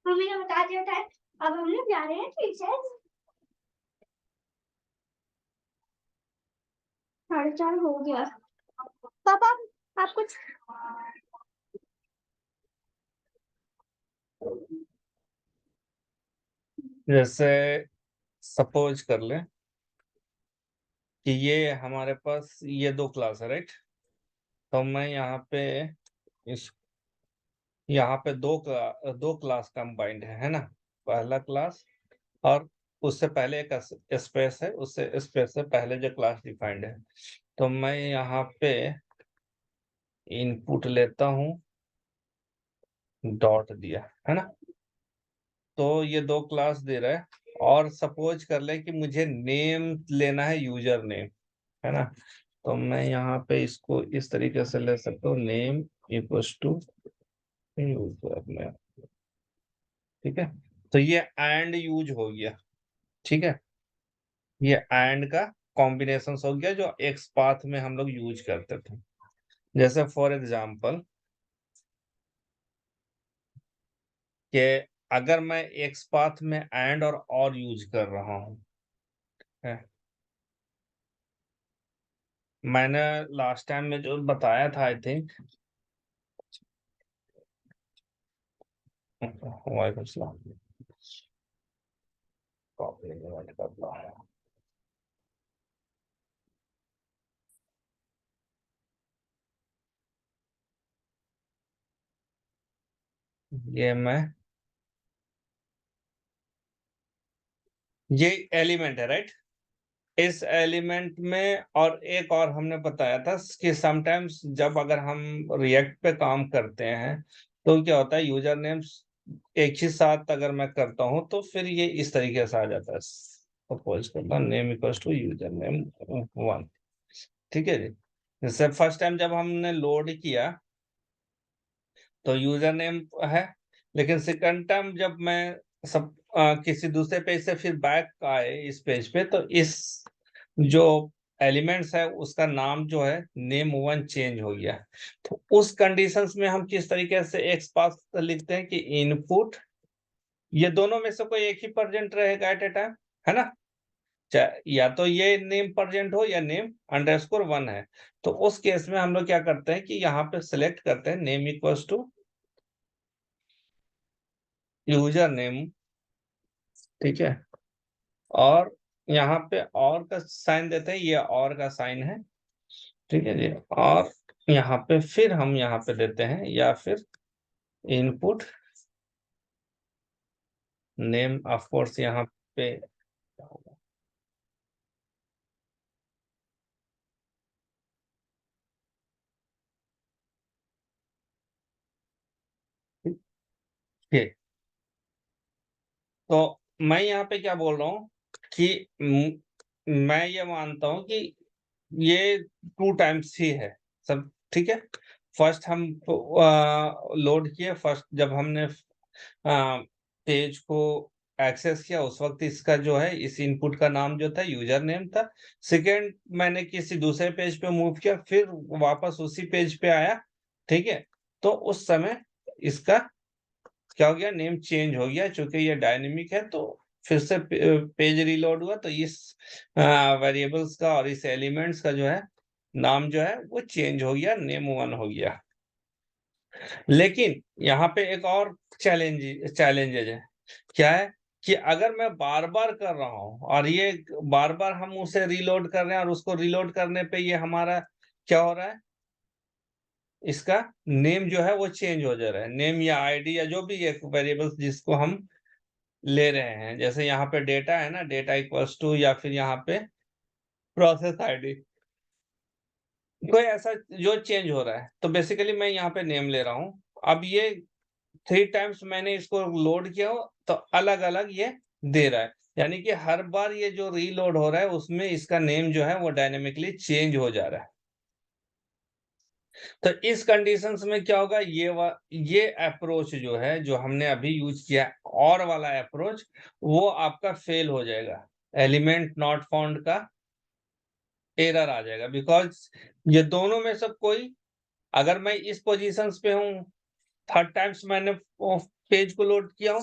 Mummy ने बता दिया था। अब हम लोग जा रहे हैं टीचर। 4:30 हो गया। पापा आप कुछ जैसे सपोज कर ले कि ये हमारे पास ये दो क्लास है, राइट। तो मैं यहाँ पे इस यहाँ पे दो क्लास कंबाइंड है ना। पहला क्लास और उससे पहले एक स्पेस है, उससे स्पेस से पहले जो क्लास डिफाइंड है। तो मैं यहाँ पे इनपुट लेता हूँ, डॉट दिया है ना। तो ये दो क्लास दे रहा है और सपोज कर ले कि मुझे नेम लेना है, यूजर नेम, है ना। तो मैं यहाँ पे इसको इस तरीके से ले सकता हूँ, name equals to user name. ठीक है, तो ये एंड यूज हो गया। ठीक है, ये एंड का कॉम्बिनेशन हो गया जो एक्स पाथ में हम लोग यूज करते थे। जैसे फॉर एग्जांपल कि अगर मैं एक्स पाथ में एंड और यूज कर रहा हूं, है, मैंने लास्ट टाइम में जो बताया था, आई थिंक, वालेकुम सलाम, कॉम्प्लीमेंट करता हूं। ये मैं ये एलिमेंट है, राइट। इस एलिमेंट में और एक और हमने बताया था कि समटाइम्स जब अगर हम रिएक्ट पे काम करते हैं तो क्या होता है, यूजर नेम्स एक ही साथ अगर मैं करता हूं तो फिर ये इस तरीके से आ जाता है। सपोज करता name equals to user name 1। ठीक है जी। जैसे फर्स्ट टाइम जब हमने लोड किया तो यूजर नेम है, लेकिन सेकंड टाइम जब मैं किसी दूसरे पेज से फिर बैक आए इस पेज पे, तो इस जो एलिमेंट्स है उसका नाम जो है नेम 1 चेंज हो गया। तो उस कंडीशंस में हम किस तरीके से एक्स पास लिखते हैं कि इनपुट, ये दोनों में से कोई एक ही प्रेजेंट रहेगा एट ए टाइम, है ना। या तो ये नेम प्रेजेंट हो या नेम अंडरस्कोर 1 है। तो उस केस में हम लोग क्या करते हैं कि यहाँ पे सिलेक्ट करते हैं name equals to user name. ठीक है, और यहाँ पे और का साइन देते हैं, ये और का साइन है। ठीक है जी। और यहाँ पे फिर हम यहाँ पे देते हैं या फिर इनपुट नेम, ऑफ कोर्स यहाँ पे ठीक। तो मैं यहाँ पे क्या बोल रहा हूँ कि मैं ये मानता हूँ कि ये 2 टाइम्स ही है सब। ठीक है, फर्स्ट हम लोड किए, फर्स्ट जब हमने पेज को एक्सेस किया उस वक्त इसका जो है इस इनपुट का नाम जो था यूजर नेम था। सेकेंड मैंने किसी दूसरे पेज पे मूव किया, फिर वापस उसी पेज पे आया। ठीक है, तो उस समय इसका क्या हो गया, नेम चेंज हो गया। चूंकि ये डायनेमिक है तो फिर से पेज रीलोड हुआ, तो इस वेरिएबल्स का और इस एलिमेंट्स का जो है नाम जो है वो चेंज हो गया, नेम 1 हो गया। लेकिन यहाँ पे एक और चैलेंजेज है। क्या है कि अगर मैं बार बार कर रहा हूं और ये बार बार हम उसे रीलोड कर रहे हैं और उसको रीलोड करने पे ये हमारा क्या हो रहा है, इसका नेम जो है वो चेंज हो जा रहा है। नेम या आईडी या जो भी एक वेरिएबल्स जिसको हम ले रहे हैं, जैसे यहाँ पे डेटा है ना, डेटा इक्वल्स टू या फिर यहाँ पे प्रोसेस आईडी, कोई ऐसा जो चेंज हो रहा है। तो बेसिकली मैं यहाँ पे नेम ले रहा हूँ। अब ये 3 टाइम्स मैंने इसको लोड किया हो तो अलग अलग ये दे रहा है, यानी कि हर बार ये जो रीलोड हो रहा है उसमें इसका नेम जो है वो डायनेमिकली चेंज हो जा रहा है। तो इस कंडीशंस में क्या होगा, ये अप्रोच जो है जो हमने अभी यूज किया और वाला अप्रोच, वो आपका फेल हो जाएगा। एलिमेंट नॉट फाउंड का एरर आ जाएगा, बिकॉज ये दोनों में से कोई, अगर मैं इस पोजीशंस पे हूं, थर्ड टाइम्स मैंने पेज को लोड किया हूं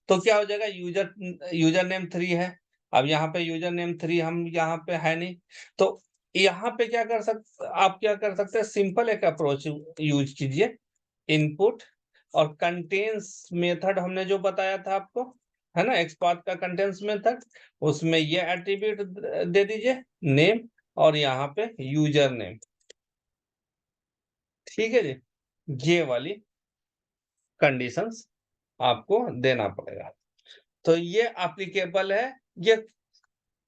तो क्या हो जाएगा, यूजर नेम 3 है। अब यहाँ पे यूजर नेम 3 हम यहाँ पे है नहीं, तो यहाँ पे क्या कर सकते, आप क्या कर सकते हैं, सिंपल एक अप्रोच यूज कीजिए। इनपुट और कंटेंस मेथड हमने जो बताया था आपको, है ना, एक्सपाथ का कंटेंस मेथड, उसमें ये एट्रीब्यूट दे दीजिए नेम और यहाँ पे यूजर नेम। ठीक है जी, ये वाली कंडीशंस आपको देना पड़ेगा। तो ये एप्लीकेबल है ये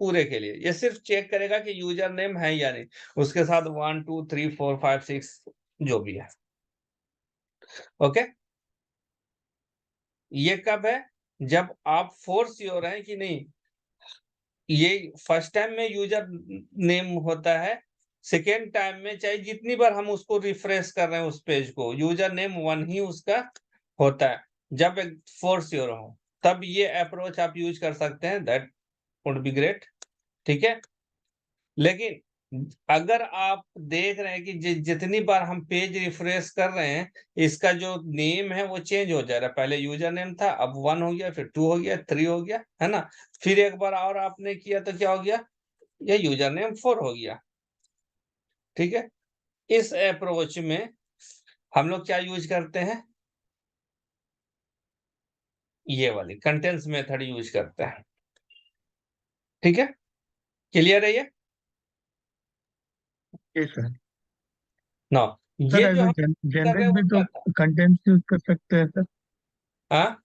पूरे के लिए। ये सिर्फ चेक करेगा कि यूजर नेम है या नहीं, उसके साथ 1 2 3 4 5 6 जो भी है। ओके, ये कब है, जब आप फोर्स श्योर है कि नहीं, ये फर्स्ट टाइम में यूजर नेम होता है, सेकेंड टाइम में चाहे जितनी बार हम उसको रिफ्रेश कर रहे हैं उस पेज को, यूजर नेम 1 ही उसका होता है। जब एक फोर्स श्योर हो तब ये अप्रोच आप यूज कर सकते हैं, दैट वुड बी ग्रेट। ठीक है, लेकिन अगर आप देख रहे हैं कि जितनी बार हम पेज रिफ्रेश कर रहे हैं, इसका जो नेम है वो चेंज हो जा रहा है, पहले यूजर नेम था, अब 1 हो गया, फिर 2 हो गया, 3 हो गया, है ना, फिर एक बार और आपने किया तो क्या हो गया, ये यूजर नेम 4 हो गया। ठीक है, इस अप्रोच में हम लोग क्या यूज करते हैं, ये वाली कंटेंट्स मेथड यूज करते हैं। ठीक है, क्लियर है ये सर। ना, सर ये एज जो ए हम कर रहे जनरिक हैं भी वो तो क्या था, कंटेंट्स यूज कर सकते हैं सर। हाँ,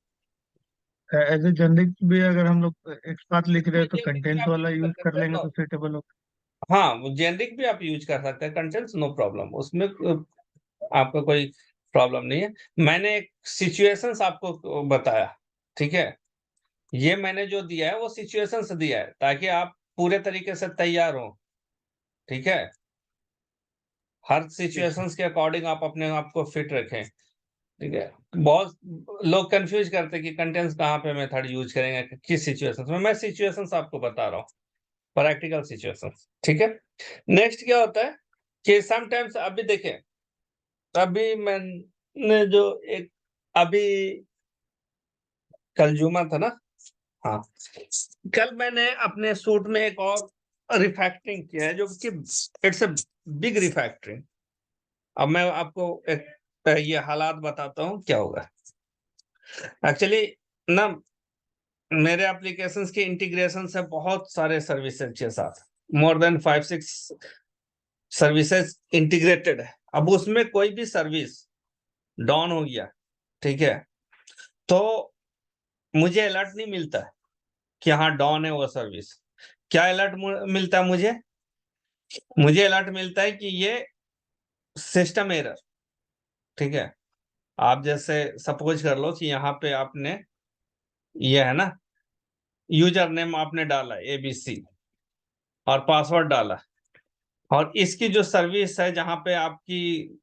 एज ए जनरिक भी अगर हम लोग एक साथ लिख रहे हैं तो जेनरिक भी कंटेंट्स आप वाला यूज यूज कर कर सकते लेंगे हैं, तो सुटेबल होगा। हाँ जेनरिक भी आप यूज कर सकते हैं, कंटेंट्स नो प्रॉब्लम, उसमें आपका कोई प्रॉब्लम नहीं है। मैंने एक सिचुएशंस आपको बताया, ठीक है, ये मैंने जो दिया है वो सिचुएशंस दिया है ताकि आप पूरे तरीके से तैयार हो। ठीक है, हर सिचुएशंस के अकॉर्डिंग आप अपने आप को फिट रखें। ठीक है, बहुत लोग कंफ्यूज करते हैं कि कंटेंट्स कहाँ पे मेथड यूज करेंगे, किस सिचुएशंस में। मैं सिचुएशंस आपको बता रहा हूँ, प्रैक्टिकल सिचुएशंस। ठीक है, नेक्स्ट क्या होता है कि समटाइम्स, अभी देखें, अभी मैंने जो एक, अभी कल जुमा था ना, हाँ, कल मैंने अपने सूट में एक और रिफैक्टरिंग किया है जो कि इट्स अ बिग रिफैक्टरिंग। अब मैं आपको एक ये हालात बताता हूँ क्या होगा। एक्चुअली ना, मेरे एप्लीकेशंस के इंटीग्रेशन से बहुत सारे सर्विसेज के साथ मोर देन 5-6 सर्विसेज इंटीग्रेटेड है। अब उसमें कोई भी सर्विस डाउन हो गया, ठीक है, तो मुझे अलर्ट नहीं मिलता है कि हाँ डाउन है वो सर्विस। क्या अलर्ट मिलता है मुझे अलर्ट मिलता है कि ये सिस्टम एरर। ठीक है, आप जैसे सपोज कर लो कि यहाँ पे आपने, ये है ना, यूजर नेम आपने डाला ABC और पासवर्ड डाला, और इसकी जो सर्विस है जहां पे आपकी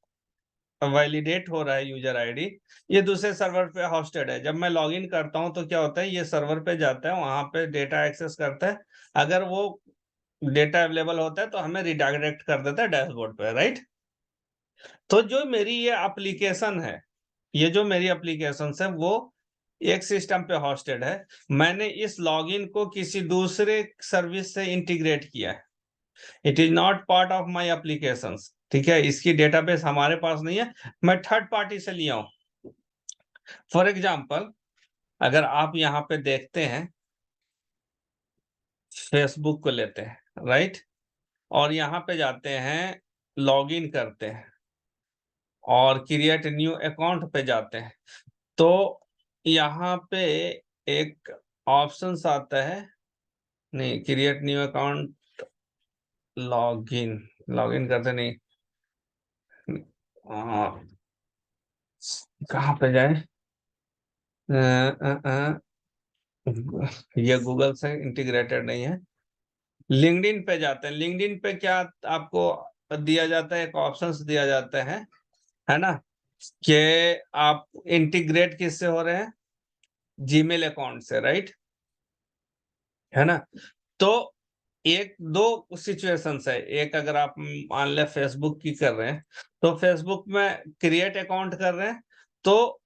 वैलिडेट हो रहा है यूजर आईडी, ये दूसरे सर्वर पे होस्टेड है। जब मैं लॉगिन करता हूं तो क्या होता है, ये सर्वर पे जाता है, वहां पे डेटा एक्सेस करता है, अगर वो डेटा अवेलेबल होता है तो हमें रिडायरेक्ट कर देता है डैशबोर्ड पे, राइट। तो जो मेरी ये एप्लीकेशन है, ये जो मेरी एप्लीकेशन है वो एक सिस्टम पे होस्टेड है, मैंने इस लॉगिन को किसी दूसरे सर्विस से इंटीग्रेट किया है, it is not part of my application. ठीक है, इसकी डेटाबेस हमारे पास नहीं है, मैं थर्ड पार्टी से लिया हूं। फॉर एग्जाम्पल, अगर आप यहाँ पे देखते हैं, फेसबुक को लेते हैं, राइट, और यहाँ पे जाते हैं, लॉगिन करते हैं और क्रिएट न्यू अकाउंट पे जाते हैं, तो यहाँ पे एक ऑप्शन आता है, नहीं, create new account, login, login करते नहीं, कहाँ पे जाए, ये गूगल से इंटीग्रेटेड नहीं है। लिंक्डइन पे जाते हैं, लिंक्डइन पे क्या आपको दिया जाता है, एक ऑप्शंस दिया जाता है ना, कि आप इंटीग्रेट किससे हो रहे हैं, जीमेल अकाउंट से, राइट, है ना। तो एक दो सिचुएशंस है, एक अगर आप मान ले फेसबुक की कर रहे हैं, तो फेसबुक में क्रिएट अकाउंट कर रहे हैं, तो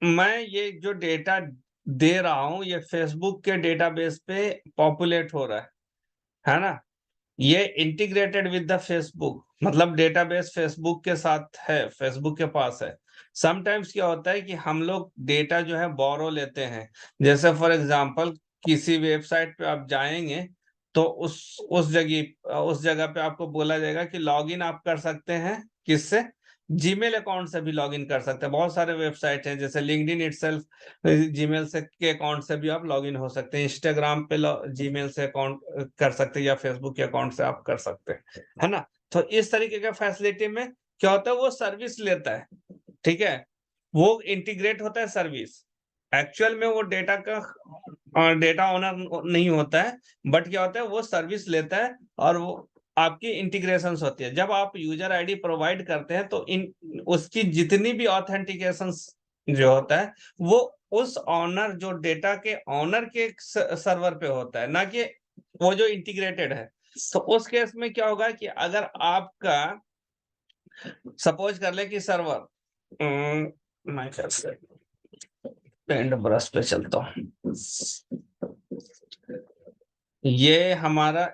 मैं ये जो डेटा दे रहा हूं ये फेसबुक के डेटाबेस पे पॉपुलेट हो रहा है ना। ये इंटीग्रेटेड विद द फेसबुक, मतलब डेटाबेस फेसबुक के साथ है, फेसबुक के पास है। समटाइम्स क्या होता है कि हम लोग डेटा जो है बोरो लेते हैं। जैसे फॉर एग्जांपल किसी वेबसाइट पे आप जाएंगे तो उस जगह पे आपको बोला जाएगा कि लॉगिन आप कर सकते हैं किससे, जीमेल अकाउंट से भी लॉगिन कर सकते हैं। बहुत सारे वेबसाइट हैं जैसे लिंक्डइन इटसेल्फ, जीमेल से के अकाउंट से भी आप लॉगिन हो सकते हैं। इंस्टाग्राम पे जीमेल से अकाउंट कर सकते हैं या फेसबुक के अकाउंट से आप कर सकते हैं, है ना। तो इस तरीके का फैसिलिटी में क्या होता है, वो सर्विस लेता है, ठीक है, वो इंटीग्रेट होता है सर्विस। एक्चुअल में वो डेटा ओनर नहीं होता है, बट क्या होता है वो सर्विस लेता है और वो आपकी इंटीग्रेशंस होती है। जब आप यूजर आईडी प्रोवाइड करते हैं तो इन उसकी जितनी भी ऑथेंटिकेशंस जो होता है वो उस ऑनर, जो डेटा के ऑनर के सर्वर पे होता है, ना कि वो जो इंटीग्रेटेड है। तो उस केस में क्या होगा कि अगर आपका सपोज कर ले कि सर्वर, मैं कैसे पेंट ब्रश पे चलता हूँ, ये हमारा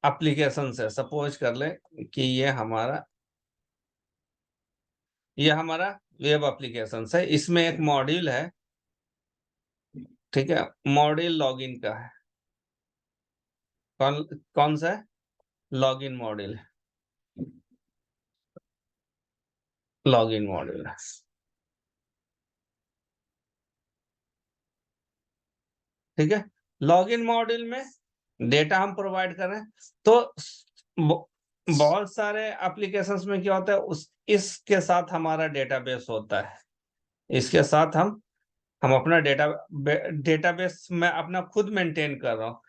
एप्लीकेशन है, सपोज कर ले कि ये हमारा वेब एप्लीकेशन है, इसमें एक मॉड्यूल है, ठीक है, मॉड्यूल लॉगिन का है। कौन कौन सा है, लॉगिन मॉड्यूल है, लॉगिन मॉड्यूल है, ठीक है। लॉगिन मॉड्यूल में डेटा हम प्रोवाइड कर रहे हैं। तो बहुत सारे एप्लीकेशंस में क्या होता है, इसके साथ हमारा डेटाबेस होता है, इसके साथ हम अपना डेटाबेस में अपना खुद मेंटेन कर रहा हूँ।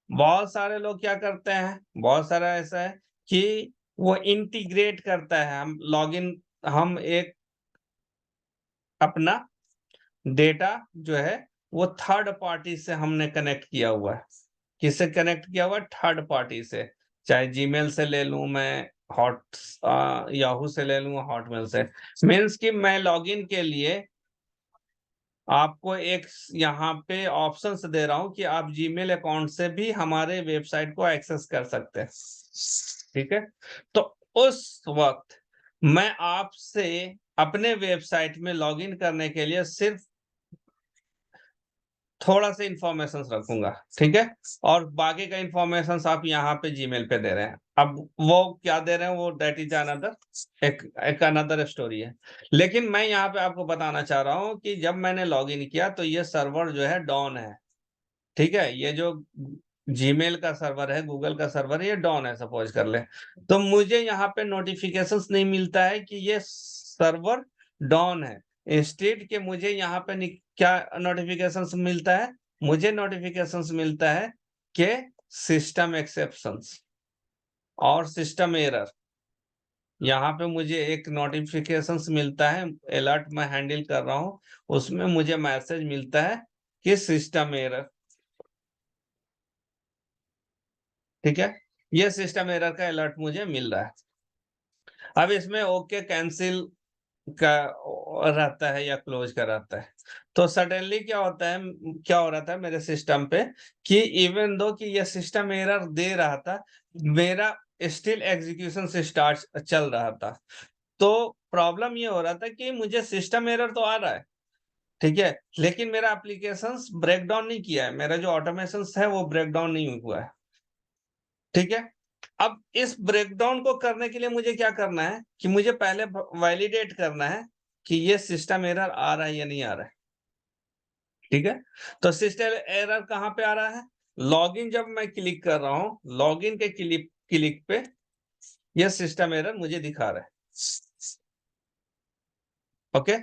बहुत सारे लोग क्या करते हैं, बहुत सारा ऐसा है कि वो इंटीग्रेट करता है, हम एक अपना डेटा जो है वो थर्ड पार्टी से हमने कनेक्ट किया हुआ है। किससे कनेक्ट किया हुआ है, थर्ड पार्टी से। चाहे जीमेल से ले लूं मैं, याहू से ले लूं, हॉटमेल से। मीन्स कि मैं लॉगिन के लिए आपको एक यहाँ पे ऑप्शंस दे रहा हूं कि आप जीमेल अकाउंट से भी हमारे वेबसाइट को एक्सेस कर सकते हैं, ठीक है। तो उस वक्त मैं आपसे अपने वेबसाइट में लॉगिन करने के लिए सिर्फ थोड़ा सा इंफॉर्मेशन रखूंगा, ठीक है, और बाकी का इंफॉर्मेशन आप यहाँ पे जीमेल पे दे रहे हैं। अब वो क्या दे रहे हैं वो दैट इज अनदर, एक अनदर स्टोरी है। लेकिन मैं यहाँ पे आपको बताना चाह रहा हूँ कि जब मैंने लॉगिन किया तो ये सर्वर जो है डाउन है, ठीक है। ये जो जीमेल का सर्वर है, गूगल का सर्वर है, ये डाउन है सपोज कर ले। तो मुझे यहाँ पे नोटिफिकेशंस नहीं मिलता है कि ये सर्वर डाउन है। इंस्टेड के मुझे यहाँ पे क्या नोटिफिकेशंस मिलता है, मुझे नोटिफिकेशंस मिलता है कि सिस्टम एक्सेप्शंस और सिस्टम एरर। यहाँ पे मुझे एक नोटिफिकेशंस मिलता है, अलर्ट मैं हैंडल कर रहा हूँ, उसमें मुझे मैसेज मिलता है कि सिस्टम एरर, ठीक है। ये सिस्टम एरर का अलर्ट मुझे मिल रहा है। अब इसमें ओके कैंसिल का रहता है या क्लोज का रहता है। तो सडनली क्या होता है, क्या हो रहा था मेरे सिस्टम पे कि इवन दो कि ये सिस्टम एरर दे रहा था, मेरा स्टिल एग्जीक्यूशन से स्टार्ट चल रहा था। तो प्रॉब्लम ये हो रहा था कि मुझे सिस्टम एरर तो आ रहा है, ठीक है, लेकिन मेरा एप्लीकेशन ब्रेक डाउन नहीं किया है, मेरा जो ऑटोमेशन है वो ब्रेक डाउन नहीं हुआ है, ठीक है। अब इस ब्रेकडाउन को करने के लिए मुझे क्या करना है कि मुझे पहले वैलिडेट करना है कि ये सिस्टम एरर आ रहा है या नहीं आ रहा है, ठीक है। तो सिस्टम एरर कहाँ पे आ रहा है, लॉगिन जब मैं क्लिक कर रहा हूं, लॉगिन के क्लिक पे ये सिस्टम एरर मुझे दिखा रहा है, ओके।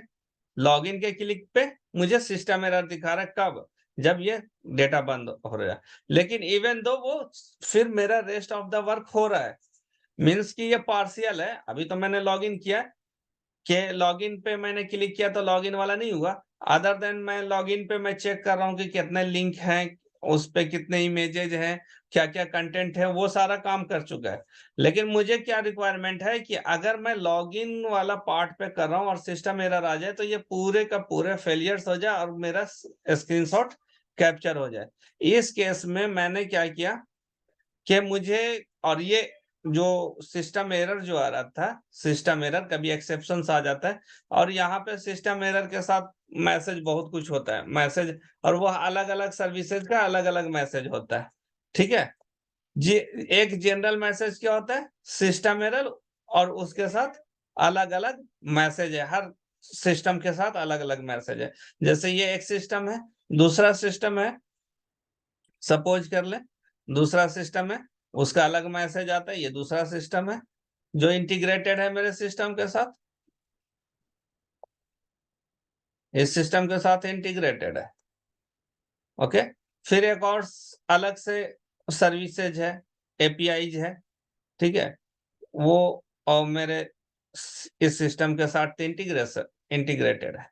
लॉगिन के क्लिक पे मुझे सिस्टम एरर दिखा रहा है, कब, जब ये डेटा बंद हो रहा है। लेकिन इवन दो वो फिर मेरा रेस्ट ऑफ द वर्क हो रहा है, मीन्स कि ये पार्शियल है। अभी तो मैंने लॉगिन किया कि लॉगिन पे मैंने क्लिक किया तो लॉगिन वाला नहीं हुआ, अदर देन मैं लॉगिन पे मैं चेक कर रहा हूँ कि कितने लिंक हैं, उस पे कितने इमेजेज हैं, क्या क्या कंटेंट है, वो सारा काम कर चुका है। लेकिन मुझे क्या रिक्वायरमेंट है कि अगर मैं लॉगिन वाला पार्ट पे कर रहा हूँ और सिस्टम एरर आ जाए तो ये पूरे का पूरे फेलियर्स हो जाए और मेरा स्क्रीनशॉट कैप्चर हो जाए। इस केस में मैंने क्या किया कि मुझे, और ये जो सिस्टम एरर जो आ रहा था, सिस्टम एरर कभी एक्सेप्शंस आ जाता है, और यहाँ पे सिस्टम एरर के साथ मैसेज बहुत कुछ होता है, मैसेज, और वो अलग अलग सर्विसेज का अलग अलग मैसेज होता है। ठीक है जी। एक जनरल मैसेज क्या होता है, सिस्टम एरर, और उसके साथ अलग अलग मैसेज है, हर सिस्टम के साथ अलग अलग मैसेज है। जैसे ये एक सिस्टम है, दूसरा सिस्टम है, सपोज कर ले दूसरा सिस्टम है, उसका अलग मैसेज आता है, ये दूसरा सिस्टम है जो इंटीग्रेटेड है मेरे सिस्टम के साथ, इस सिस्टम के साथ इंटीग्रेटेड है। ओके, फिर एक और अलग से सर्विसेज है, एपीआईज है, ठीक है, वो और मेरे इस सिस्टम के साथ इंटीग्रेटेड है।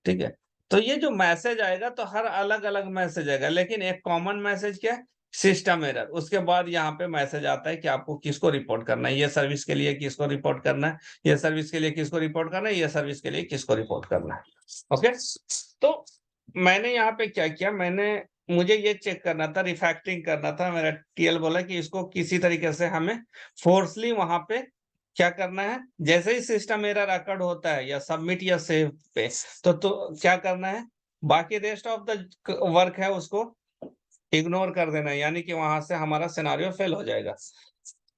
ठीक है, तो ये जो मैसेज आएगा तो हर अलग अलग मैसेज आएगा, लेकिन एक कॉमन मैसेज क्या है, सिस्टम एरर। उसके बाद यहाँ पे मैसेज आता है कि आपको किसको रिपोर्ट करना है, ये सर्विस के लिए किसको रिपोर्ट करना है, ये सर्विस के लिए किसको रिपोर्ट करना है, ये सर्विस के लिए किसको रिपोर्ट करना है। ओके, तो मैंने यहाँ पे क्या किया, मुझे ये चेक करना था, रिफैक्टिंग करना था। मेरा टीएल बोला कि इसको किसी तरीके से हमें फोर्सली वहां पे क्या करना है, जैसे ही सिस्टम एरर अकर्ड होता है या सबमिट या सेव पे, तो क्या करना है, बाकी रेस्ट ऑफ द वर्क है उसको इग्नोर कर देना है, यानी कि वहां से हमारा सिनारियो फेल हो जाएगा।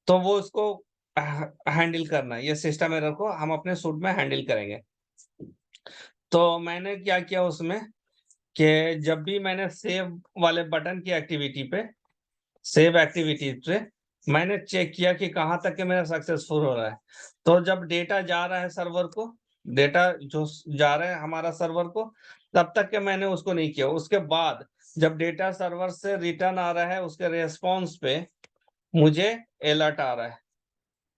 तो वो उसको हैंडल करना है, ये सिस्टम एरर को हम अपने सूट में हैंडल करेंगे। तो मैंने क्या किया उसमें कि जब भी मैंने सेव वाले बटन की एक्टिविटी पे, सेव एक्टिविटी पे मैंने चेक किया कि कहां तक के मेरा सक्सेसफुल हो रहा है। तो जब डेटा जा रहा है सर्वर को, डेटा जो जा रहा है हमारा सर्वर को, तब तक के मैंने उसको नहीं किया। उसके बाद जब डेटा सर्वर से रिटर्न आ रहा है, उसके रेस्पॉन्स पे मुझे अलर्ट आ रहा है,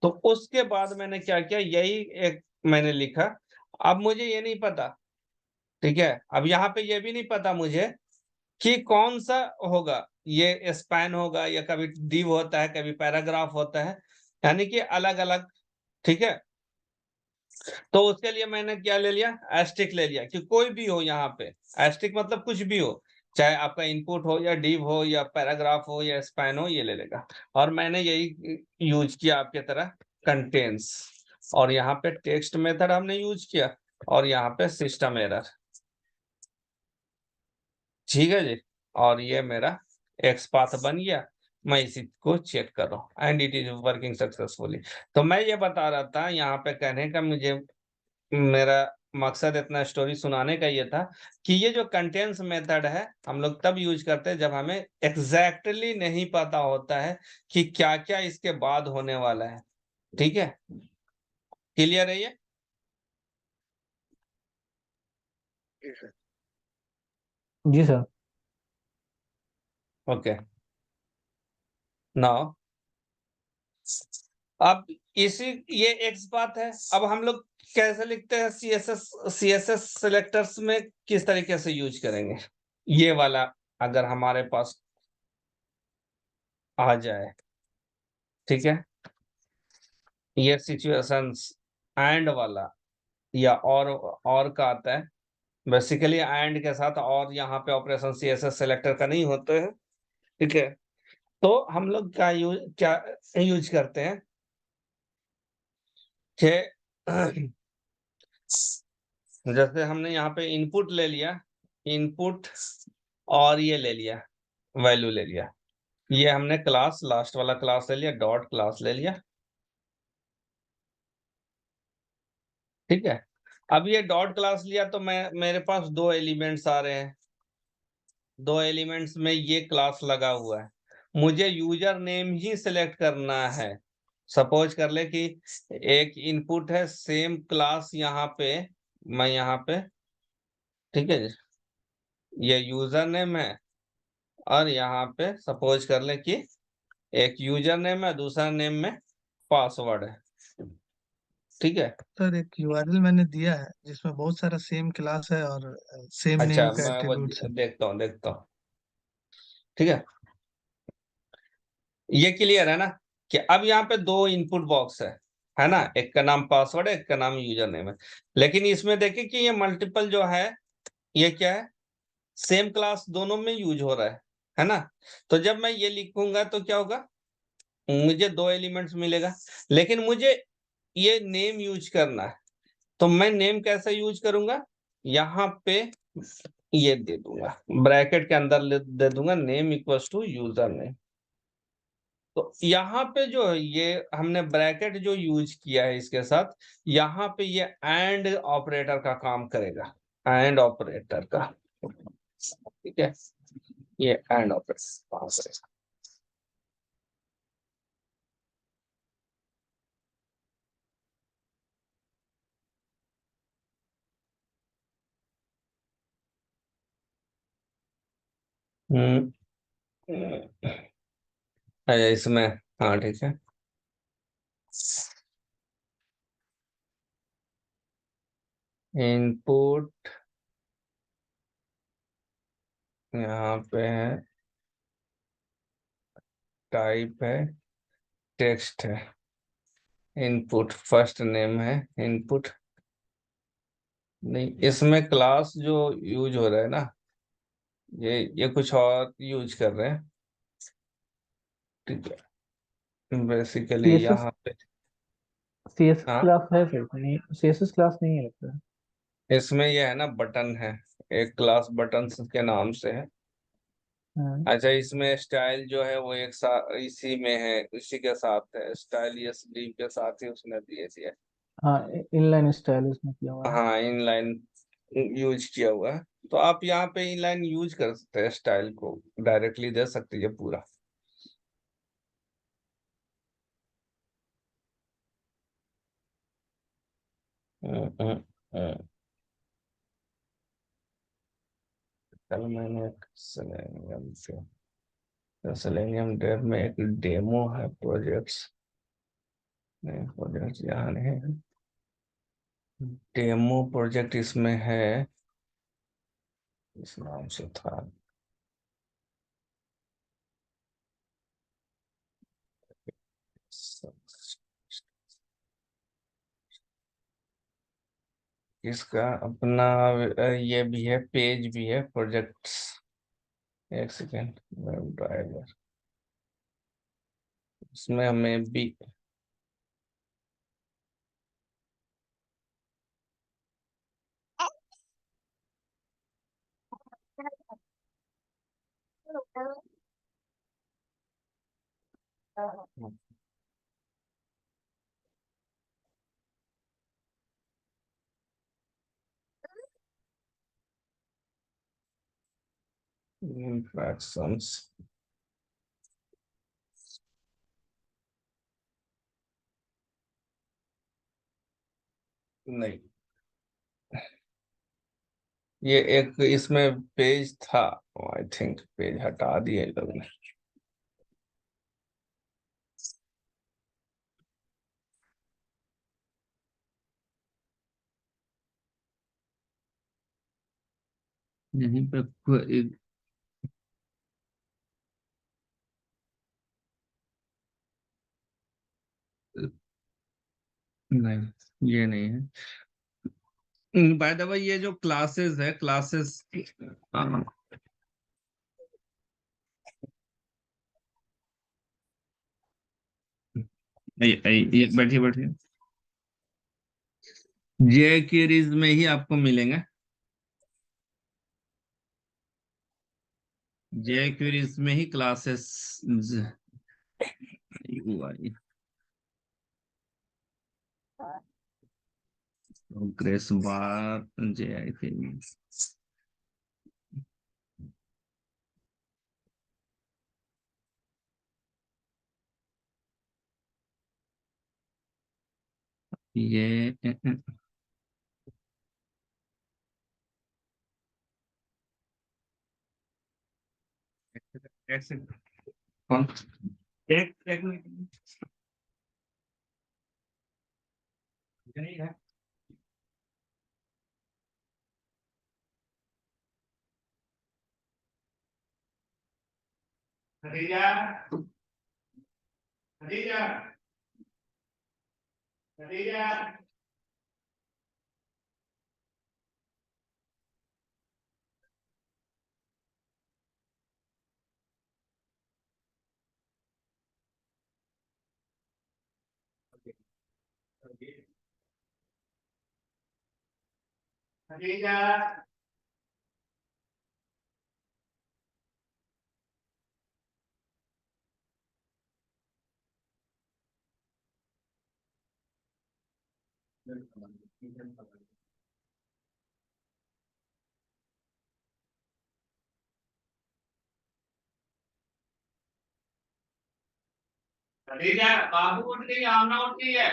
तो उसके बाद मैंने क्या किया, यही एक मैंने लिखा। अब मुझे ये नहीं पता, ठीक है, अब यहाँ पे ये भी नहीं पता मुझे कि कौन सा होगा, ये स्पैन होगा या कभी डिव होता है, कभी पैराग्राफ होता है, यानी कि अलग अलग। ठीक है, तो उसके लिए मैंने क्या ले लिया, एस्टिक ले लिया, कि कोई भी हो यहाँ पे, एस्टिक मतलब कुछ भी हो, चाहे आपका इनपुट हो या डिव हो या पैराग्राफ हो या स्पैन हो, ये ले लेगा। और मैंने यही यूज किया आपके तरह कंटेंट्स, और यहाँ पे टेक्स्ट मेथड हमने यूज किया, और यहाँ पे सिस्टम एरर। ठीक है जी, और ये मेरा एक्स पाथ बन गया। मैं इसी को चेक कर रहा हूँ and it is working successfully. तो मैं ये बता रहा था यहाँ पे, कहने का मुझे, मेरा मकसद इतना स्टोरी सुनाने का ये था कि ये जो कंटेंट्स मेथड है हम लोग तब यूज करते हैं जब हमें एग्जैक्टली नहीं पता होता है कि क्या क्या इसके बाद होने वाला है। ठीक है, क्लियर है ये? जी सर। ओके, नाउ अब इसी, ये एक्स बात है। अब हम लोग कैसे लिखते हैं, सीएसएस सिलेक्टर्स में किस तरीके से यूज करेंगे, ये वाला अगर हमारे पास आ जाए। ठीक है, ये सिचुएशंस एंड वाला या और का आता है, बेसिकली एंड के साथ, और यहाँ पे ऑपरेशन सीएसएस सिलेक्टर का नहीं होते हैं। ठीक है, तो हम लोग क्या यूज करते हैं कि जैसे हमने यहाँ पे इनपुट ले लिया, इनपुट, और ये ले लिया, वैल्यू ले लिया, ये हमने क्लास, लास्ट वाला क्लास ले लिया, डॉट क्लास ले लिया। ठीक है, अब ये डॉट क्लास लिया तो मेरे पास दो एलिमेंट्स आ रहे हैं, दो एलिमेंट्स में ये क्लास लगा हुआ है, मुझे यूजर नेम ही सिलेक्ट करना है। सपोज कर ले कि एक इनपुट है सेम क्लास, यहाँ पे मैं यहाँ पे, ठीक है जी, ये यूजर नेम है, और यहाँ पे सपोज कर ले कि एक यूजर नेम है, दूसरा नेम में पासवर्ड है। ठीक है, सर एक यूआरएल मैंने दिया है जिसमें बहुत सारा सेम क्लास है और सेम अच्छा नेम का मैं वो एट्रीब्यूट्स है। देखता हूँ ठीक है, ये क्लियर है ना कि अब यहाँ पे दो इनपुट बॉक्स है ना, एक का नाम पासवर्ड है, एक का नाम यूजर नेम है। लेकिन इसमें देखें कि ये मल्टीपल जो है ये क्या है, सेम क्लास दोनों में यूज हो रहा है ना। तो जब मैं ये लिखूंगा तो क्या होगा, मुझे दो एलिमेंट्स मिलेगा, लेकिन मुझे ये नेम यूज करना है। तो मैं नेम कैसे यूज करूंगा, यहाँ पे ये दे दूंगा, ब्रैकेट के अंदर दे दूंगा name equals to user name. तो यहाँ पे जो है ये हमने ब्रैकेट जो यूज किया है इसके साथ, यहाँ पे ये एंड ऑपरेटर का काम करेगा, एंड ऑपरेटर का, ठीक है, ये एंड ऑपरेटर काम करेगा। हम्म, अच्छा इसमें, हाँ ठीक है, इनपुट यहाँ पे है, टाइप है, टेक्स्ट है, इनपुट फर्स्ट नेम है, इनपुट नहीं, इसमें क्लास जो यूज हो रहा है ना, ये कुछ और यूज कर रहे हैं, ठीक है, बेसिकली CSS यहाँ पे, CSS हाँ क्लास है सर, नहीं CSS क्लास नहीं है लगता है। इसमें ये है ना बटन है, एक क्लास बटन के नाम से है। हाँ अच्छा इसमें स्टाइल जो है वो एक साथ इसी में है, इसी के साथ है, स्टाइल एसडी के साथ ही उसने दिए दिए। हाँ, इनलाइन स्टाइल उसमें किया हुआ है। हाँ इनलाइन यूज किया हुआ है, तो आप यहाँ पे इनलाइन यूज कर सकते हैं, स्टाइल को डायरेक्टली दे सकते हैं पूरा। हम्म, हम्म, हम्म। कल मैंने एक सेलेनियम डेव में एक डेमो है, प्रोजेक्ट्स नहीं, प्रोजेक्ट्स यहाँ नहीं है, डेमो प्रोजेक्ट इसमें है, इस नाम से था, इसका अपना ये भी है, पेज भी है, प्रोजेक्ट्स, एक सेकेंड, वेब ड्राइवर, इसमें हमें भी इंट्रैक्शंस नहीं, ये एक इसमें पेज था, आई थिंक पेज हटा दिए लोग ने। यहीं पे नहीं, ये नहीं है, बाय द वे ये जो क्लासेस है, क्लासेस, ये बैठिए बैठिए, जे क्वेरीज में ही आपको मिलेंगे, जे क्वेरीज में ही क्लासेस UI ग्रेस बार JIT, ये ऐसे कौन, एक मिनट, यही है, खदीजा, खदीजा, खदीजा, खदीजा, खदीजा, बाबू उठ गई, आमना उठ गई है।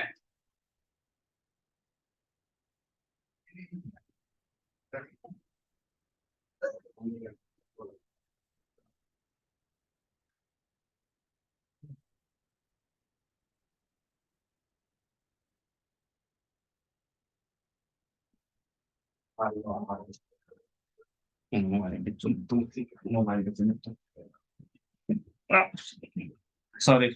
सॉरी।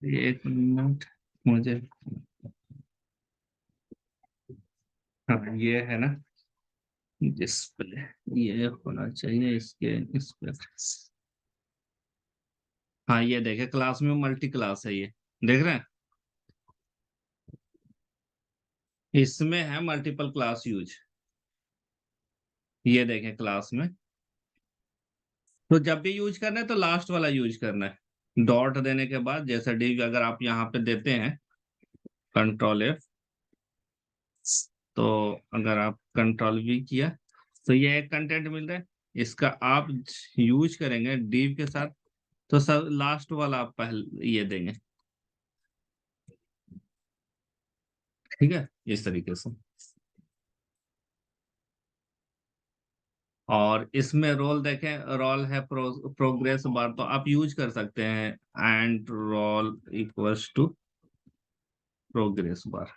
एक मिनट मुझे, हाँ ये है ना डिस्प्ले, ये होना चाहिए इसके इस पे। हाँ ये देखे क्लास में मल्टी क्लास है, ये देख रहे हैं, इसमें है मल्टीपल क्लास यूज। ये देखें क्लास में, तो जब भी यूज करना है तो लास्ट वाला यूज करना है। डॉट देने के बाद जैसा डी अगर आप यहाँ पे देते हैं कंट्रोल F, तो अगर आप कंट्रोल V किया तो ये एक कंटेंट मिल रहा है, इसका आप यूज करेंगे div के साथ तो सब लास्ट वाला आप पहले ये देंगे, ठीक है, इस तरीके से। और इसमें रोल देखें, रोल है प्रोग्रेस बार, तो आप यूज कर सकते हैं and role equals to progress bar.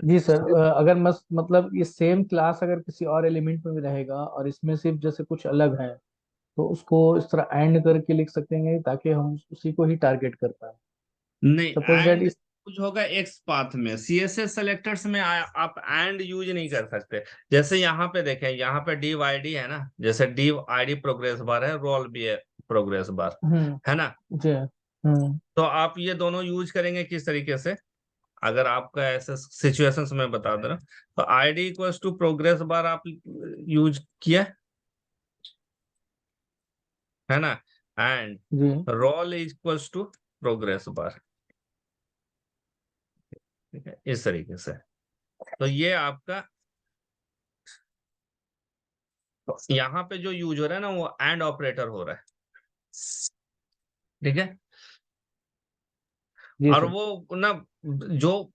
जी सर, अगर मतलब ये सेम क्लास अगर किसी और एलिमेंट में भी रहेगा और इसमें सिर्फ जैसे कुछ अलग है, तो उसको इस तरह एंड करके लिख सकेंगे ताकि हम उसी को ही टारगेट कर पाए। नहीं, सपोज दैट एंड इस कुछ होगा एक्स पाथ में, सीएसएस सेलेक्टर्स में आप एंड यूज नहीं कर सकते। जैसे यहाँ पे देखें, यहाँ पे div id है ना, जैसे div id प्रोग्रेस बार है, रोल भी है प्रोग्रेस बार, है ना। जी। तो आप ये दोनों यूज करेंगे किस तरीके से, अगर आपका ऐसे सिचुएशंस में बता दे रहा हूं, तो id equals to progress bar आप यूज किया, है ना, एंड जी role equals to progress bar, ठीक है, इस तरीके से। तो ये आपका, तो यहाँ पे जो यूज हो रहा है ना वो एंड ऑपरेटर हो रहा है, ठीक है। जी और सर। वो ना जो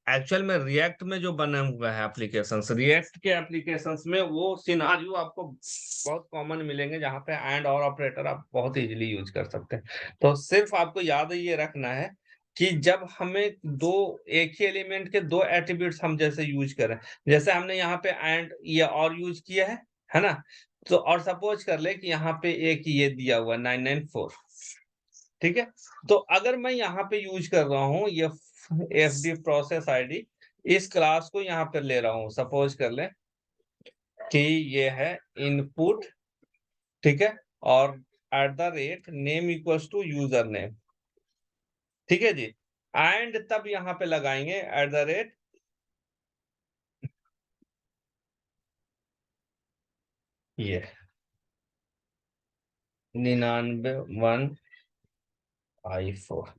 एक्चुअल में रिएक्ट में जो बने हुए हैं एप्लीकेशंस, रिएक्ट के एप्लीकेशंस में वो सिनारियो आपको बहुत कॉमन मिलेंगे जहाँ पे एंड और ऑपरेटर आप बहुत इजीली यूज कर सकते हैं। तो सिर्फ आपको याद ये रखना है कि जब हमें दो एक ही एलिमेंट के दो एट्रीब्यूट्स हम जैसे यूज करें, जैसे हमने यहाँ पे एंड ये और यूज किया है ना, तो और सपोज कर ले कि यहाँ पे एक ये दिया हुआ 994, ठीक है। तो अगर मैं यहाँ पे यूज कर रहा हूँ ये fd प्रोसेस आईडी, इस क्लास को यहाँ पे ले रहा हूँ, सपोज कर ले कि ये है इनपुट, ठीक है, और @name equals to user name, ठीक है जी, एंड तब यहाँ पे लगाएंगे ये 991i4,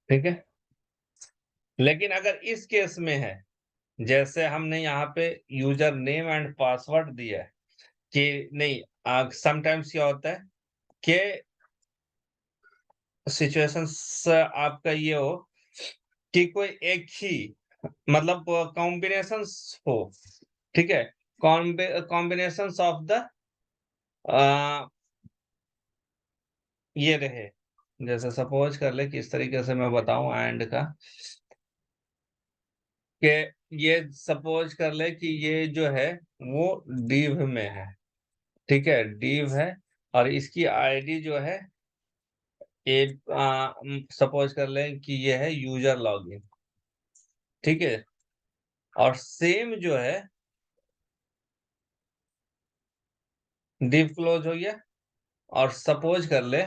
ठीक है। लेकिन अगर इस केस में है, जैसे हमने यहाँ पे यूजर नेम एंड पासवर्ड दिया है कि नहीं, समटाइम्स क्या होता है कि सिचुएशंस आपका ये हो कि कोई एक ही मतलब कॉम्बिनेशंस हो, ठीक है, कॉम्बिनेशंस ऑफ द ये रहे, जैसे सपोज कर ले किस तरीके से मैं बताऊं एंड का, कि ये सपोज कर ले कि ये जो है वो div में है, ठीक है, div है, और इसकी आईडी जो है एक सपोज कर ले कि ये है यूजर लॉगिन, ठीक है, और सेम जो है div क्लोज हो गया, और सपोज कर ले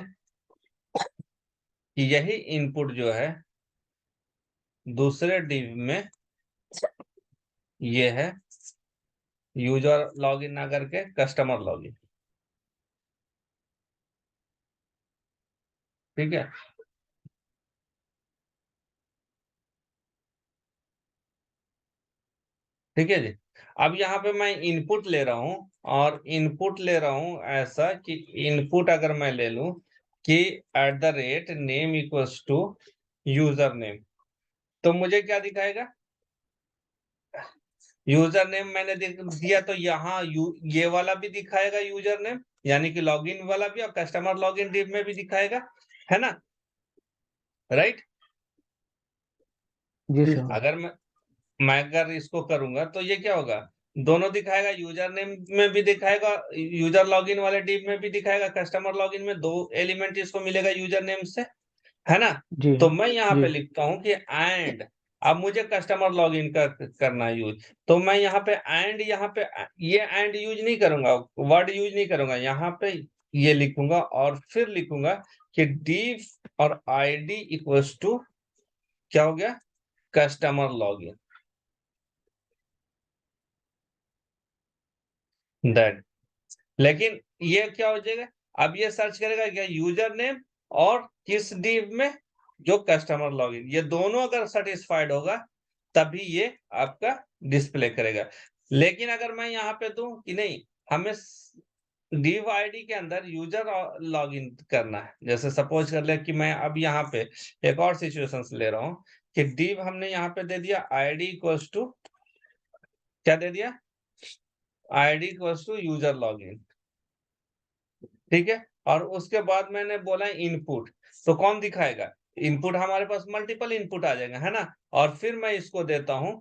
कि यही इनपुट जो है दूसरे div में ये है यूजर लॉगिन ना करके कस्टमर लॉगिन, ठीक है। ठीक है जी। अब यहाँ पे मैं इनपुट ले रहा हूं, और इनपुट ले रहा हूं ऐसा कि इनपुट अगर मैं ले लूं कि @name equals to user name, तो मुझे क्या दिखाएगा, यूजर नेम मैंने दिया तो यहाँ ये वाला भी दिखाएगा यूजर नेम, यानी कि लॉगिन वाला भी, और कस्टमर लॉगिन डिव में भी दिखाएगा, है ना, राइट। जी जी सर। सर। अगर मैं अगर इसको करूंगा तो ये क्या होगा, दोनों दिखाएगा, यूजर नेम में भी दिखाएगा, यूजर लॉगिन वाले डिव में भी दिखाएगा, कस्टमर लॉगिन में, दो एलिमेंट इसको मिलेगा यूजर नेम से, है ना। जी तो मैं यहाँ जी पे लिखता हूँ कि एंड, अब मुझे कस्टमर लॉगिन करना है यूज, तो मैं यहाँ पे एंड, यहाँ पे ये एंड यूज नहीं करूंगा, वर्ड यूज नहीं करूंगा, यहाँ पे ये लिखूंगा, और फिर लिखूंगा कि div और आईडी इक्वल्स टू क्या हो गया, कस्टमर लॉगिन, दैट। लेकिन ये क्या हो जाएगा, अब ये सर्च करेगा क्या, यूजर नेम और किस डिव में, जो कस्टमर लॉगिन, ये दोनों अगर सेटिस्फाइड होगा तभी ये आपका डिस्प्ले करेगा। लेकिन अगर मैं यहाँ पे दूं कि नहीं, हमें डिव आईडी के अंदर यूजर लॉगिन करना है, जैसे सपोज कर ले कि मैं अब यहाँ पे एक और सिचुएशन ले रहा हूँ कि डिव हमने यहाँ पे दे दिया आईडी इक्वल्स टू, क्या दे दिया, ID equals to user login, ठीक है, और उसके बाद मैंने बोला इनपुट, तो कौन दिखाएगा, इनपुट हमारे पास मल्टीपल इनपुट आ जाएगा, है ना, और फिर मैं इसको देता हूं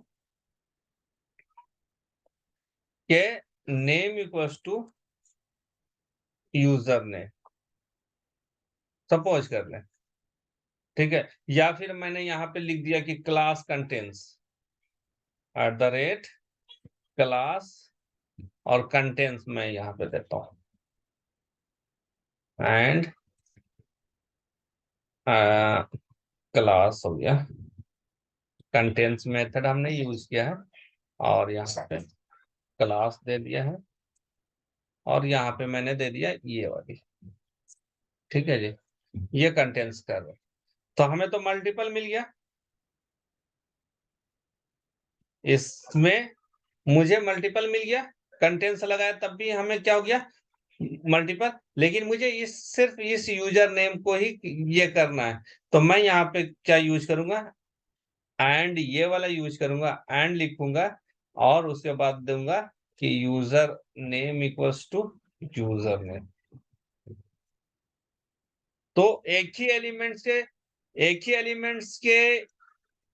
कि name equals to user name, suppose कर लें, ठीक है, या फिर मैंने यहाँ पे लिख दिया कि क्लास कंटेंट्स @क्लास, और कंटेंट्स मैं यहाँ पे देता हूं एंड क्लास हो गया, कंटेंट्स मेथड हमने यूज किया है, और यहाँ पे क्लास दे दिया है, और यहाँ पे मैंने दे दिया ये वाली, ठीक है जी, ये कंटेंट्स कर रहे, तो हमें तो मल्टीपल मिल गया, इसमें मुझे मल्टीपल मिल गया, कंटेंट्स लगाया तब भी हमें क्या हो गया, मल्टीपल, लेकिन मुझे इस सिर्फ इस यूजर नेम को ही ये करना है, तो मैं यहाँ पे क्या यूज करूंगा, एंड ये वाला यूज करूंगा, एंड लिखूंगा, और उसके बाद दूंगा कि user name equals to user name, तो एक ही एलिमेंट्स के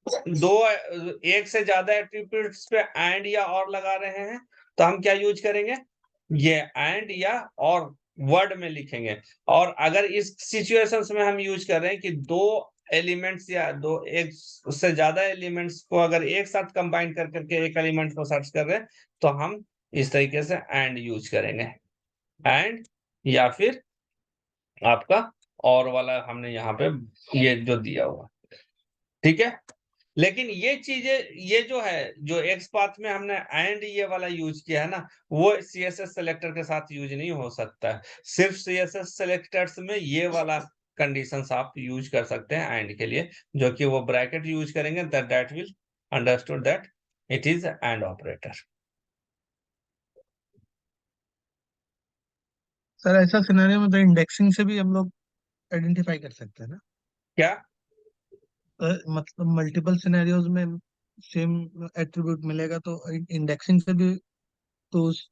दो, एक से ज्यादा एट्रीब्यूट्स पे एंड या और लगा रहे हैं, तो हम क्या यूज करेंगे, ये एंड या और वर्ड में लिखेंगे। और अगर इस सिचुएशंस में हम यूज कर रहे हैं कि दो एलिमेंट्स या दो एक उससे ज्यादा एलिमेंट्स को अगर एक साथ कंबाइन कर करके एक एलिमेंट को सर्च कर रहे हैं, तो हम इस तरीके से एंड यूज करेंगे, एंड, या फिर आपका और वाला हमने यहाँ पे ये जो दिया हुआ, ठीक है। लेकिन ये चीजें, ये जो है, जो एक्स पाथ में हमने एंड ये वाला यूज किया है ना, वो सीएसएस सेलेक्टर के साथ यूज नहीं हो सकता है, सिर्फ सीएसएस सेलेक्टर्स में ये वाला कंडीशंस आप यूज कर सकते हैं एंड के लिए, जो कि वो ब्रैकेट यूज करेंगे, that will understood that it is and operator. Sir ऐसा सिनेरियो में तो इंडेक्सिंग से भी हम लोग आइडेंटिफाई कर सकते हैं ना। क्या, मतलब मल्टीपल सिनेरियोज में सेम एट्रीब्यूट मिलेगा तो इंडेक्सिंग से भी तो उस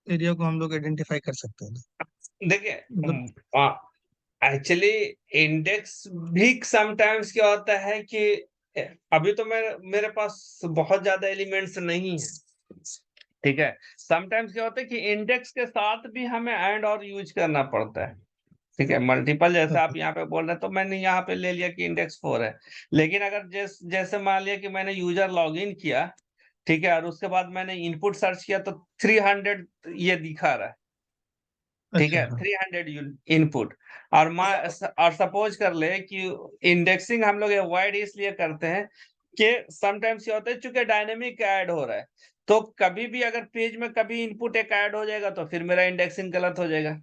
एरिया को हम लोग आइडेंटिफाई कर सकते हैं ना। देखिए मतलब एक्चुअली इंडेक्स भी समटाइम्स क्या होता है कि अभी तो मेरे पास बहुत ज्यादा एलिमेंट्स नहीं है, ठीक है। समटाइम्स क्या होता है कि इंडेक्स के साथ भी हमें एंड और यूज करना पड़ता है, ठीक है। मल्टीपल जैसे आप यहाँ पे बोल रहे हैं, तो मैंने यहाँ पे ले लिया कि इंडेक्स 4 है, लेकिन अगर जैसे मान लिया कि मैंने यूजर लॉगिन किया, ठीक है, और उसके बाद मैंने इनपुट सर्च किया तो 300 ये दिखा रहा है, ठीक अच्छा है, हाँ 300 इनपुट। और सपोज कर ले कि इंडेक्सिंग हम लोग अवॉइड इसलिए करते हैं कि समटाइम्स क्या होता है, चूंकि डायनेमिक ऐड हो रहा है, तो कभी भी अगर पेज में कभी इनपुट एक ऐड हो जाएगा तो फिर मेरा इंडेक्सिंग गलत हो जाएगा,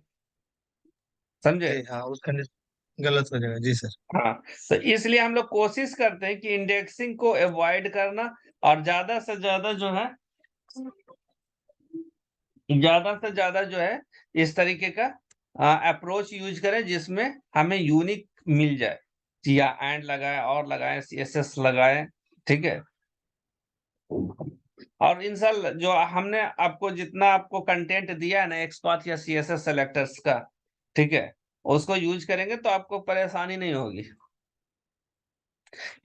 समझे। जी हाँ उसका गलत हो जाएगा जी सर। हाँ, तो इसलिए हम लोग कोशिश करते हैं कि इंडेक्सिंग को अवॉइड करना, और ज्यादा से ज्यादा जो है, ज्यादा से ज्यादा जो है इस तरीके का अप्रोच यूज करें जिसमें हमें यूनिक मिल जाए, या एंड लगाए और लगाए, सीएसएस लगाए, ठीक है। और इन सब जो हमने आपको जितना आपको कंटेंट दिया है ना एक्सपाथ या सीएसएस सेलेक्टर्स का, ठीक है, उसको यूज करेंगे तो आपको परेशानी नहीं होगी। ठीक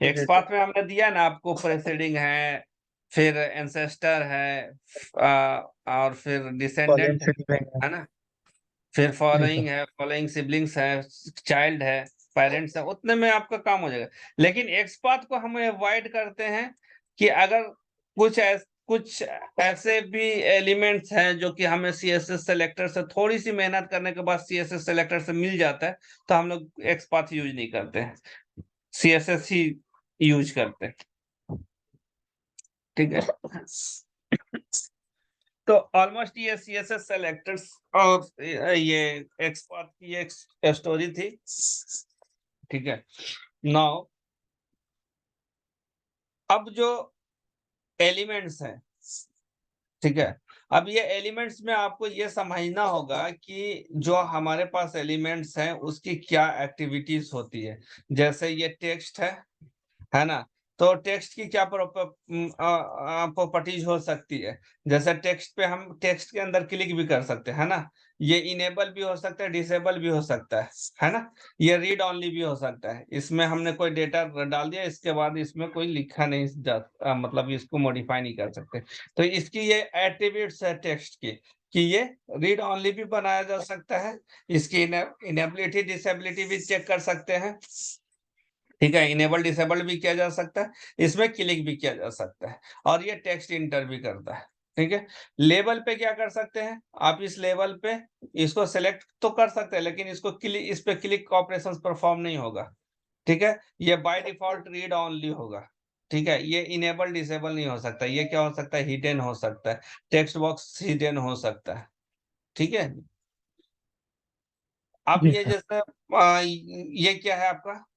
है सर। एक्सपाथ में हमने दिया ना आपको, प्रेसीडिंग है, फिर एंसेस्टर है, और फिर डिसेंडेंट है ना, फिर जी फॉलोइंग सर। है, फॉलोइंग सिबलिंग्स है, चाइल्ड है, पेरेंट्स है, उतने में आपका काम हो जाएगा। लेकिन एक्सपाथ को हम अवॉइड करते हैं कि अगर कुछ ऐसे भी एलिमेंट्स हैं जो कि हमें सीएसएस सेलेक्टर से थोड़ी सी मेहनत करने के बाद सीएसएस सेलेक्टर से मिल जाता है, तो हम लोग एक्सपाथ यूज नहीं करते हैं, सीएसएस ही यूज करते हैं, ठीक है। तो ऑलमोस्ट ये सीएसएस सेलेक्टर्स और ये एक्सपाथ की एक स्टोरी थी, ठीक है। नाउ अब जो एलिमेंट्स हैं, ठीक है, अब ये एलिमेंट्स में आपको ये समझना होगा कि जो हमारे पास एलिमेंट्स हैं उसकी क्या एक्टिविटीज होती है। जैसे ये टेक्स्ट है ना, तो टेक्स्ट की क्या प्रॉपर्टीज हो सकती है। जैसे टेक्स्ट पे हम टेक्स्ट के अंदर क्लिक भी कर सकते हैं, है ना, ये इनेबल भी हो सकता है, डिसेबल भी हो सकता है ना, ये रीड ऑनली भी हो सकता है। इसमें हमने कोई डेटा डाल दिया, इसके बाद इसमें कोई लिखा नहीं मतलब इसको मॉडिफाई नहीं कर सकते। तो इसकी ये एट्रीब्यूट्स है टेक्स्ट की, कि ये रीड ऑनली भी बनाया जा सकता है, इसकी इनेबिलिटी डिसेबिलिटी भी चेक कर सकते हैं, ठीक है, इनेबल डिसेबल भी किया जा सकता है, इसमें क्लिक भी किया जा सकता है, और ये टेक्स्ट इंटर भी करता है, ठीक है। लेवल पे क्या कर सकते हैं आप, इस लेवल पे इसको सेलेक्ट तो कर सकते हैं, लेकिन इस पे क्लिक ऑपरेशन परफॉर्म नहीं होगा, ठीक है। ये बाय डिफॉल्ट रीड ऑनली होगा, ठीक है। ये इनेबल डिसेबल नहीं हो सकता, ये क्या हो सकता है, हिडन हो सकता है, टेक्स्ट बॉक्स हिडन हो सकता है, ठीक है। अब जी ये सर। जैसे ये क्या है आपका